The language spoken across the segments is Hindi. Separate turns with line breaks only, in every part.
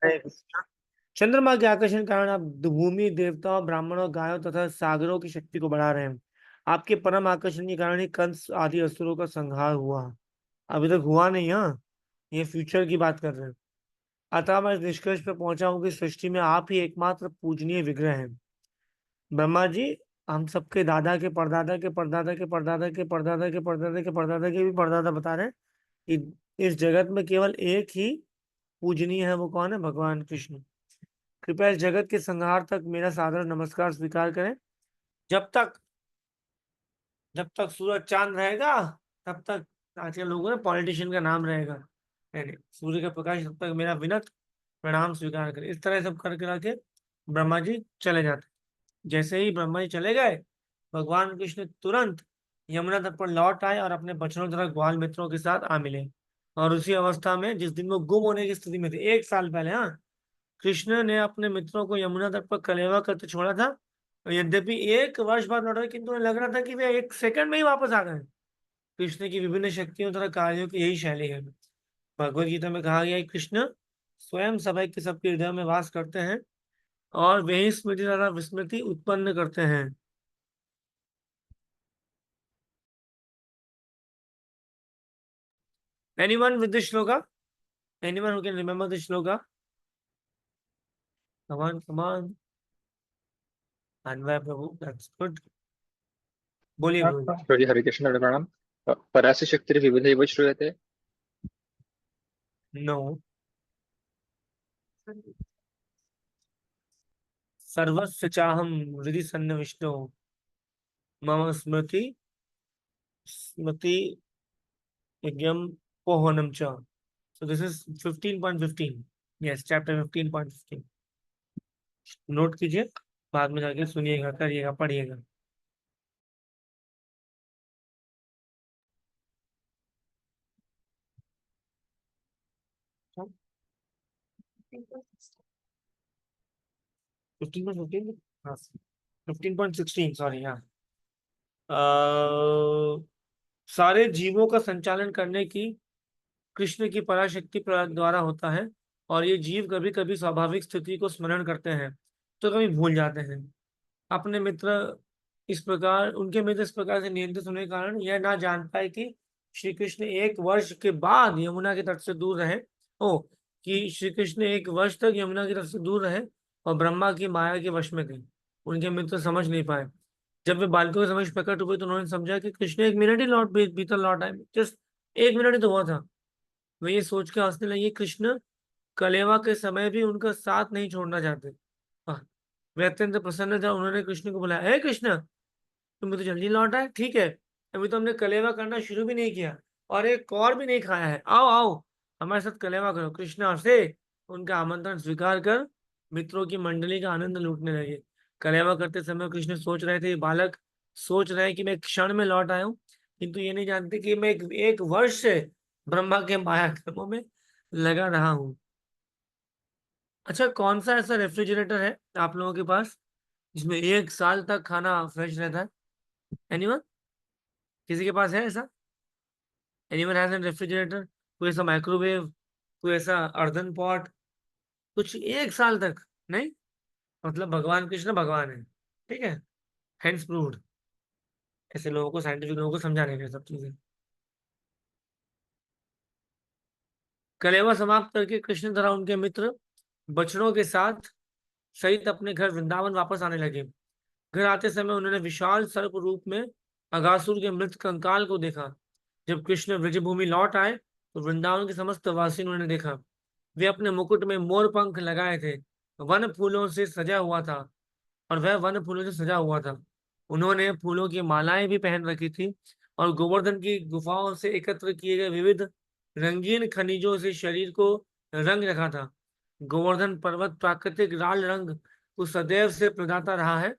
चंद्रमा के आकर्षण के कारण आप भूमि, देवताओं, ब्राह्मणों, गायों तथा सागरों की शक्ति को बढ़ा रहे हैं। आपके परम आकर्षण के कारण ही कंस आदि असुरों का संहार हुआ। अभी तक हुआ नहीं, हाँ, ये फ्यूचर की बात कर रहे हैं। अतः मैं इस निष्कर्ष पर पहुंचा हूं कि सृष्टि में आप ही एकमात्र पूजनीय विग्रह हैं। ब्रह्मा जी, हम सबके दादा के परदादा के परदादा के परदादा के परदादा के परदादा के परदादा के भी परदादा बता रहे हैं कि इस जगत में केवल एक ही पूजनीय है। वो कौन है? भगवान कृष्ण। कृपया इस जगत के संहार तक मेरा सादर नमस्कार स्वीकार करें। जब तक जब तक सूरज चांद रहेगा, तब तक आजकल लोगों ने पॉलिटिशियन का नाम रहेगा। नहीं नहीं, सूर्य का प्रकाश तब तक मेरा विनम्र प्रणाम स्वीकार करें। इस तरह सब कर करा के ब्रह्मा जी चले जाते। जैसे ही ब्रह्मा जी चले गए, भगवान कृष्ण तुरंत यमुना तट पर लौट आए और अपने बछड़ों तथा ग्वाल मित्रों के साथ आ मिले। और उसी अवस्था में जिस दिन वो गुम होने की स्थिति में थे, 1 साल पहले, हाँ, कृष्ण ने अपने मित्रों को यमुना तट पर कलेवा करते छोड़ा था। और यद्यपि 1 वर्ष बाद लौटे, किंतु उन्हें लग रहा था कि वे 1 सेकंड में ही वापस आ गए। कृष्ण की विभिन्न शक्तियों तथा कार्यों की यही शैली है। भगवत गीता में कहा गया है, कृष्ण स्वयं सभी के सबके हृदय में वास करते हैं और वही स्मृति तथा विस्मृति उत्पन्न करते हैं। Anyone with this shloka? Anyone who can remember this shloka? Come on, come on. Anvay Prabhu, that's good. बोलिए बोलिए।
श्री हरे कृष्ण प्रणाम। परास्य शक्ति विविध श्रूयते।
नो। सर्वस्य चाहम हृदि सन्निविष्टो मम स्मृति स्मृति यज्ञम पोहनम च। So this is 15.15. Yes, chapter 15.15. Note कीजिए, बाद में जाके सुनिएगा, करिएगा, पढ़िएगा। फिफ्टीन पॉइंट फिफ्टीन, हाँ, 15.16, सॉरी, हाँ। सारे जीवों का संचालन करने की कृष्ण की पराशक्ति द्वारा होता है। और ये जीव कभी कभी स्वाभाविक स्थिति को स्मरण करते हैं तो कभी भूल जाते हैं। अपने मित्र इस प्रकार उनके मित्र इस प्रकार से नियंत्रित होने के कारण यह ना जान पाए कि श्री कृष्ण 1 वर्ष के बाद यमुना के तट से दूर रहे। ओ, कि श्री कृष्ण 1 वर्ष तक यमुना के तट से दूर रहे और ब्रह्मा की माया के वश में थे। उनके मित्र समझ नहीं पाए। जब वे बालकों के समक्ष प्रकट हुए तो उन्होंने समझा कि कृष्ण 1 मिनट ही भीतर लौट आए, जस्ट 1 मिनट ही तो हुआ था। वे ये सोच के हंसने लगे, कृष्ण कलेवा के समय भी उनका साथ नहीं छोड़ना चाहते। हाँ, वे अत्यंत प्रसन्न थे। उन्होंने कृष्ण को बोला, हे कृष्ण, तुम तो जल्दी लौट आए, ठीक है, अभी तो हमने कलेवा करना शुरू भी नहीं किया और एक और भी नहीं खाया है, आओ आओ हमारे साथ कलेवा करो। कृष्ण हंसे, उनका आमंत्रण स्वीकार कर मित्रों की मंडली का आनंद लूटने लगे। कलेवा करते समय कृष्ण सोच रहे थे, ये बालक सोच रहे हैं कि मैं एक क्षण में लौट आया हूँ, किंतु ये नहीं जानते कि मैं एक वर्ष से ब्रह्मा के माया कर्मों में लगा रहा हूँ। अच्छा, कौन सा ऐसा रेफ्रिजरेटर है आप लोगों के पास जिसमें 1 साल तक खाना फ्रेश रहता है? एनीवन? किसी के पास है ऐसा? Anyone has an refrigerator? कोई ऐसा माइक्रोवेव, कोई ऐसा अर्धन पॉट, कुछ 1 साल तक नहीं? मतलब भगवान कृष्ण भगवान है, ठीक है, हेंस प्रूव्ड। ऐसे लोगों को, साइंटिफिक लोगों को समझाने के सब चीजें। कलेवा समाप्त करके कृष्ण तथा उनके मित्र बछड़ों के साथ सहित अपने घर वृंदावन वापस आने लगे। घर आते समय उन्होंने विशाल सर्प रूप में अगासुर के मृत कंकाल को देखा। जब कृष्ण ब्रजभूमि लौट आए तो वृंदावन के समस्त वासी उन्होंने देखा। वे अपने मुकुट में मोर पंख लगाए थे, वन फूलों से सजा हुआ था, और वह वन फूलों से सजा हुआ था। उन्होंने फूलों की मालाएं भी पहन रखी थी और गोवर्धन की गुफाओं से एकत्र किए गए विविध रंगीन खनिजों से शरीर को रंग रखा था। गोवर्धन पर्वत प्राकृतिक लाल रंग को सदैव से प्रदाता रहा है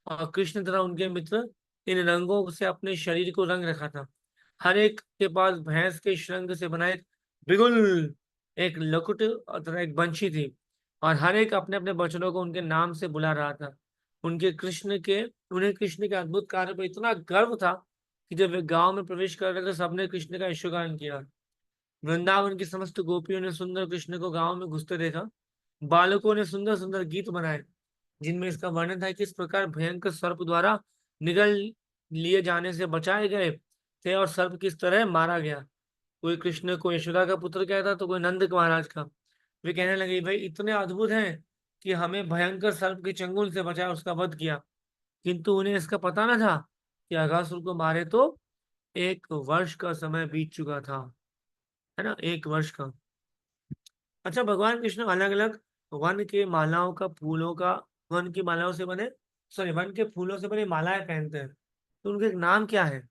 और कृष्ण तथा उनके मित्र इन रंगों से अपने शरीर को रंग रखा था। हर एक के पास भैंस के श्रृंग से बना एक बिगुल, एक लकुट तथा एक बंशी थी और हर एक अपने अपने बच्चों को उनके नाम से बुला रहा था। उनके कृष्ण के उन्हें कृष्ण के अद्भुत कार्य पर इतना गर्व था कि जब वे गांव में प्रवेश कर रहे थे, सबने कृष्ण का यशोगान किया। वृंदावन की समस्त गोपियों ने सुंदर कृष्ण को गांव में घुसते देखा बालकों ने सुंदर सुंदर गीत बनाए जिनमें इसका वर्णन था कि इस प्रकार भयंकर सर्प द्वारा निगल लिए जाने से बचाए गए थे और सर्प किस तरह मारा गया। कोई कृष्ण को यशोदा का पुत्र कहता तो कोई नंद महाराज का। वे कहने लगे भाई इतने अद्भुत हैं कि हमें भयंकर सर्प के चंगुल से बचाया, उसका वध किया। किंतु उन्हें इसका पता न था कि अघासुर को मारे तो 1 वर्ष का समय बीत चुका था, है ना, 1 वर्ष का। अच्छा, भगवान कृष्ण अलग अलग वन के मालाओं का फूलों का वन की मालाओं से बने सॉरी वन के फूलों से बने मालाएं पहनते हैं, तो उनके एक नाम क्या है?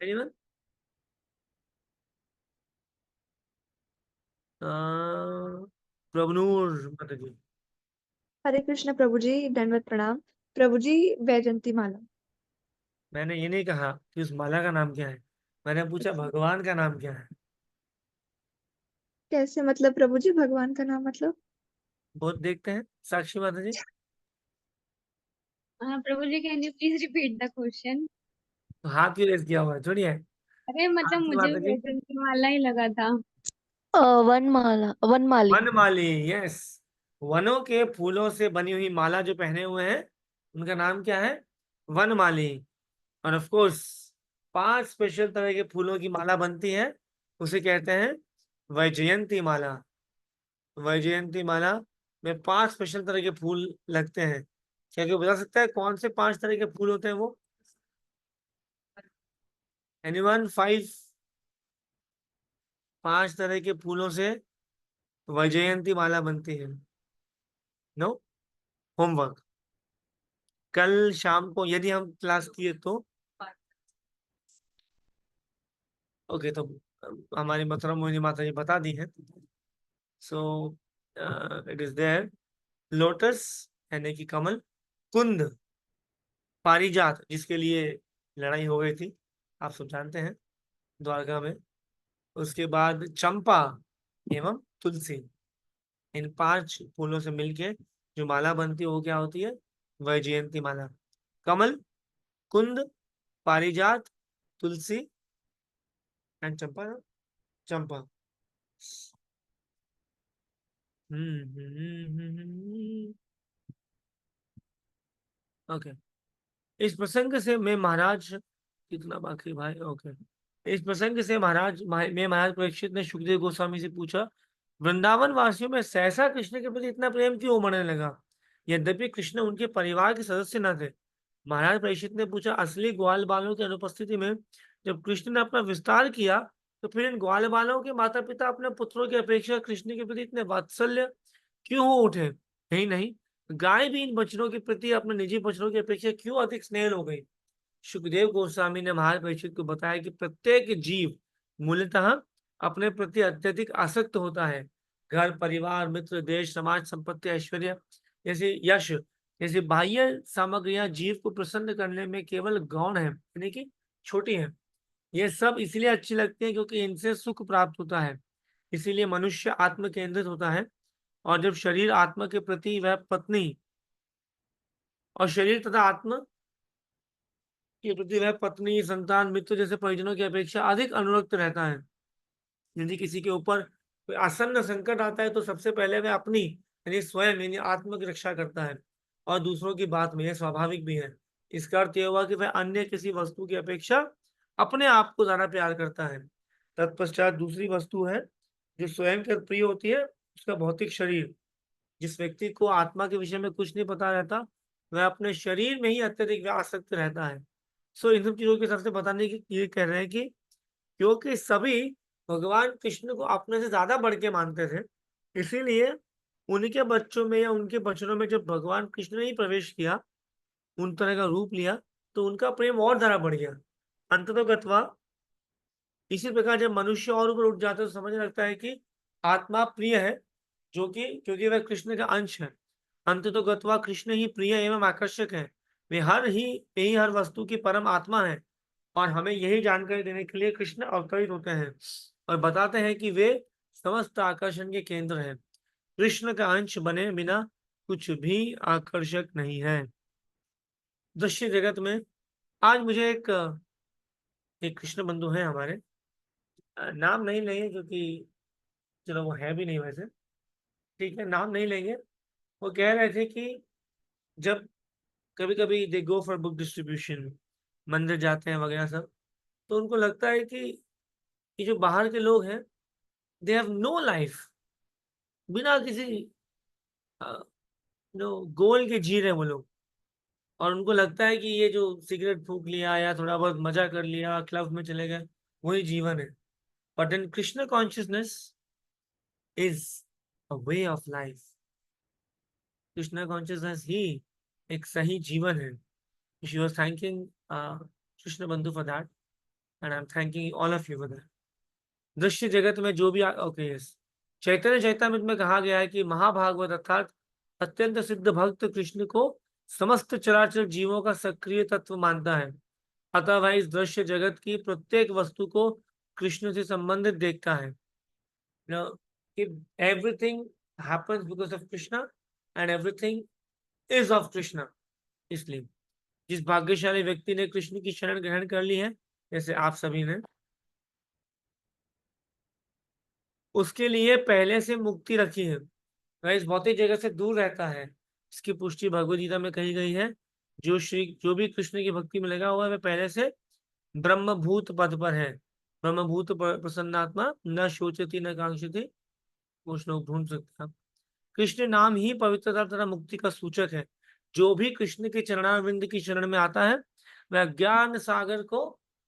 एनीवन? प्रभनुर माता जी।
हरे कृष्ण प्रभु जी, दंडवत प्रणाम। प्रभु जी, वैजंती माला।
मैंने ये नहीं कहा कि उस माला का नाम क्या है, मैंने पूछा
अच्छा,
भगवान का नाम क्या है।
कैसे मतलब प्रभु जी, भगवान का नाम मतलब?
बहुत देखते हैं साक्षी माता ji.
Prabhu ji, can you please repeat the question?
तो हाथ भी रेस किया हुआ है, छोड़िए।
अरे मतलब
साक्षी
मुझे
माता जी।
वैजंती माला ही लगा था।
वनमाला, वनमाली।
वनमाली, यस। वनों के फूलों से बनी हुई माला जो पहने हुए हैं उनका नाम क्या है? वनमाली। और ऑफ कोर्स 5 स्पेशल तरह के फूलों की माला बनती है, उसे कहते हैं वैजयंती माला। वैजयंती माला में 5 स्पेशल तरह के फूल लगते हैं। क्या कोई बता सकता है कौन से 5 तरह के फूल होते हैं वो? एनीवन? 5 तरह के फूलों से वैजयंती माला बनती है। No homework. कल शाम को यदि हम क्लास किए तो ओके, तो हमारी मथुरा मोहिनी माता जी बता दी है। So it is there. Lotus यानी कि कमल, कुंद, पारिजात जिसके लिए लड़ाई हो गई थी, आप सब जानते हैं, द्वारका में। उसके बाद चंपा एवं तुलसी। इन 5 फूलों से मिलके जो माला बनती है वो क्या होती है? वैजयंती माला। कमल, कुंद, पारिजात, तुलसी एंड चंपा। चंपा। ओके। इस प्रसंग से मैं महाराज कितना बाकी भाई, ओके। इस प्रसंग से मैं महाराज परीक्षित ने सुखदेव गोस्वामी से पूछा, वृंदावन वासियों में सहसा कृष्ण के प्रति इतना प्रेम क्यों उमड़ने लगा, यद्यपि कृष्ण उनके परिवार के सदस्य न थे? महाराज परीक्षित ने पूछा, असली ग्वाल बालों की अनुपस्थिति में जब कृष्ण ने अपना विस्तार किया तो फिर इन ग्वाल बालों के माता पिता अपने पुत्रों की अपेक्षा कृष्ण के प्रति इतने वात्सल्य क्यों हो उठे? नहीं नहीं, गाय भी इन बछड़ों के प्रति अपने निजी बछड़ों की अपेक्षा क्यों अधिक स्नेह हो गई? सुखदेव गोस्वामी ने महाराज परीक्षित को बताया कि प्रत्येक जीव मूलतः अपने प्रति अत्यधिक आसक्त होता है। घर परिवार मित्र देश समाज संपत्ति ऐश्वर्य जैसे यश जैसे बाह्य सामग्रियां जीव को प्रसन्न करने में केवल गौण है, यानी कि छोटी है। ये सब इसलिए अच्छी लगती है क्योंकि इनसे सुख प्राप्त होता है। इसीलिए मनुष्य आत्म केंद्रित होता है, और जब शरीर आत्मा के प्रति वह पत्नी और शरीर तथा आत्मा के प्रति वह पत्नी संतान मित्र जैसे परिजनों की अपेक्षा अधिक अनुरक्त रहता है। यदि किसी के ऊपर कोई आसन्न संकट आता है तो सबसे पहले वह अपनी यानी स्वयं यानी आत्मा की रक्षा करता है, और दूसरों की बात में यह स्वाभाविक भी है। इसका अर्थ यह हुआ कि वह अन्य किसी वस्तु की अपेक्षा अपने आप को ज्यादा प्यार करता है। तत्पश्चात दूसरी वस्तु है जो स्वयं के प्रिय होती है, उसका भौतिक शरीर। जिस व्यक्ति को आत्मा के विषय में कुछ नहीं पता रहता वह अपने शरीर में ही अत्यधिक आसक्त रहता है। सो इन सब चीजों के हिसाब से बताने की ये कह रहे हैं कि क्योंकि सभी भगवान कृष्ण को अपने से ज्यादा बढ़ के मानते थे, इसीलिए उनके बच्चों में या उनके बचनों में जब भगवान कृष्ण ने ही प्रवेश किया, उन तरह का रूप लिया, तो उनका प्रेम और ज्यादा बढ़ गया। अंततोगत्वा इसी प्रकार जब मनुष्य और ऊपर उठ जाता है तो समझने लगता है कि आत्मा प्रिय है, जो कि क्योंकि वह कृष्ण का अंश है। अंततोगत्वा कृष्ण ही प्रिय एवं आकर्षक है। वे यही हर वस्तु की परम आत्मा है, और हमें यही जानकारी देने के लिए कृष्ण अवतरित होते हैं और बताते हैं कि वे समस्त आकर्षण के केंद्र हैं। कृष्ण का अंश बने बिना कुछ भी आकर्षक नहीं है दृश्य जगत में। आज मुझे एक कृष्ण बंधु है हमारे, नाम नहीं लेंगे क्योंकि चलो वो है भी नहीं वैसे, ठीक है, नाम नहीं लेंगे। वो कह रहे थे कि जब कभी कभी दे गो फॉर बुक डिस्ट्रीब्यूशन, मंदिर जाते हैं वगैरह सब, तो उनको लगता है कि ये जो बाहर के लोग हैं, दे हैव नो लाइफ, बिना किसी नो गोल के जी रहे हैं वो लोग। और उनको लगता है कि ये जो सिगरेट फूक लिया या थोड़ा बहुत मजा कर लिया, क्लब में चले गए, वही जीवन है। But in Krishna consciousness is a way of life. Krishna consciousness ही एक सही जीवन है। शी वॉज थैंकिंग कृष्ण बंधु for that, and I am thanking all of you for that. दृश्य जगत में जो भी ओके यस, चैतन्य चैतामृत में कहा गया है कि महाभागवत अर्थात अत्यंत सिद्ध भक्त कृष्ण को समस्त चराचर जीवों का सक्रिय तत्व मानता है। अतः वह इस दृश्य जगत की प्रत्येक वस्तु को कृष्ण से संबंधित देखता है। कि everything happens because of Krishna and everything is of Krishna. इसलिए जिस भाग्यशाली व्यक्ति ने कृष्ण की शरण ग्रहण कर ली है, जैसे आप सभी ने, उसके लिए पहले से मुक्ति रखी है। वह इस भौतिक जगत से दूर रहता है। इसकी पुष्टि भगवद गीता में कही गई है। जो भी कृष्ण की भक्ति में लगा हुआ है, वह पहले से ब्रह्मभूत पद पर है। ब्रह्मभूत प्रसन्नात्मा न शोचती न कांक्षती, वो श्लोक ढूंढ सकते हैं आप। कृष्ण नाम ही पवित्रता तथा मुक्ति का सूचक है। जो भी कृष्ण के चरणारविंद की शरण में आता है, वह ज्ञान सागर को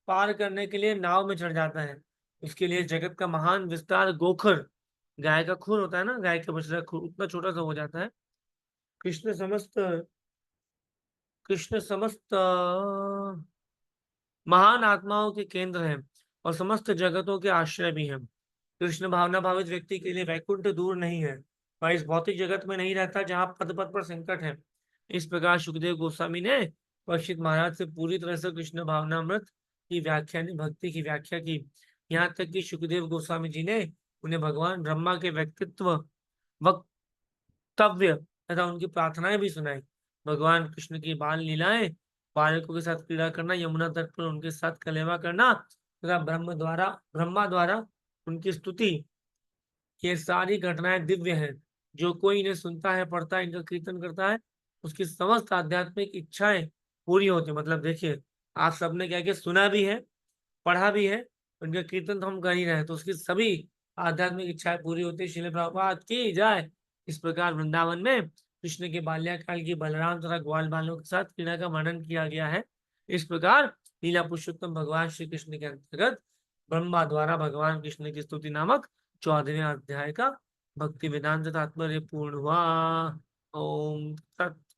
पार करने के लिए नाव में चढ़ जाता है। उसके लिए जगत का महान विस्तार गोखर, गाय का खुर होता है ना, गाय के बछड़ा खुर उतना छोटा सा हो जाता है। कृष्ण समस्त कृष्ण समस्त महान आत्माओं के केंद्र हैं और समस्त जगतों के आश्रय भी हैं। कृष्ण भावना भावित व्यक्ति के लिए वैकुंठ दूर नहीं है। वह इस भौतिक जगत में नहीं रहता जहाँ पद पद पर संकट है। इस प्रकार सुखदेव गोस्वामी ने परीक्षित महाराज से पूरी तरह से कृष्ण भावनामृत की व्याख्या भक्ति की व्याख्या की। यहाँ तक कि सुखदेव गोस्वामी जी ने उन्हें भगवान ब्रह्मा के व्यक्तित्व, वक्तव्य तथा उनकी प्रार्थनाएं भी सुनाई। भगवान कृष्ण की बाल लीलाएं, बालकों के साथ क्रीड़ा करना, यमुना तट पर उनके साथ कलेवा करना तथा ब्रह्मा द्वारा उनकी स्तुति, ये सारी घटनाएं दिव्य हैं। जो कोई इन्हें सुनता है, पढ़ता है, इनका कीर्तन करता है, उसकी समस्त आध्यात्मिक इच्छाएं पूरी होती है। मतलब देखिए, आप सबने क्या किया, सुना भी है, पढ़ा भी है, उनका कीर्तन तो हम कर ही रहे हैं, तो उसकी सभी आध्यात्मिक इच्छाएं पूरी होती है। श्रील प्रभुपाद की जय। इस प्रकार वृंदावन में कृष्ण के बाल्यकाल की बलराम तथा ग्वाल बालों के साथ क्रीड़ा का वर्णन किया गया है। इस प्रकार लीला पुरुषोत्तम भगवान श्री कृष्ण के अंतर्गत ब्रह्मा द्वारा भगवान कृष्ण की स्तुति नामक 14वें अध्याय का भक्ति वेदांत तात्पर्य पूर्ण हुआ। ओम तत्